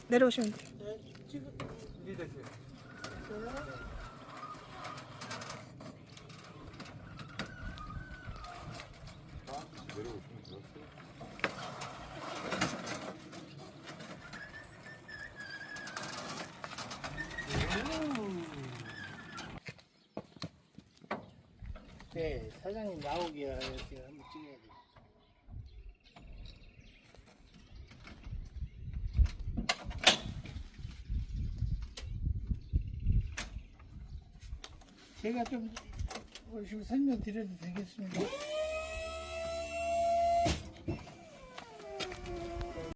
내려오시면 돼요. 네, 지금 이리 되세요. 됐어요? 내려오시면 되었어요. 네, 사장님 나오게 이렇게 한번 찍어야 돼. 제가 좀 설명 드려도 되겠습니까?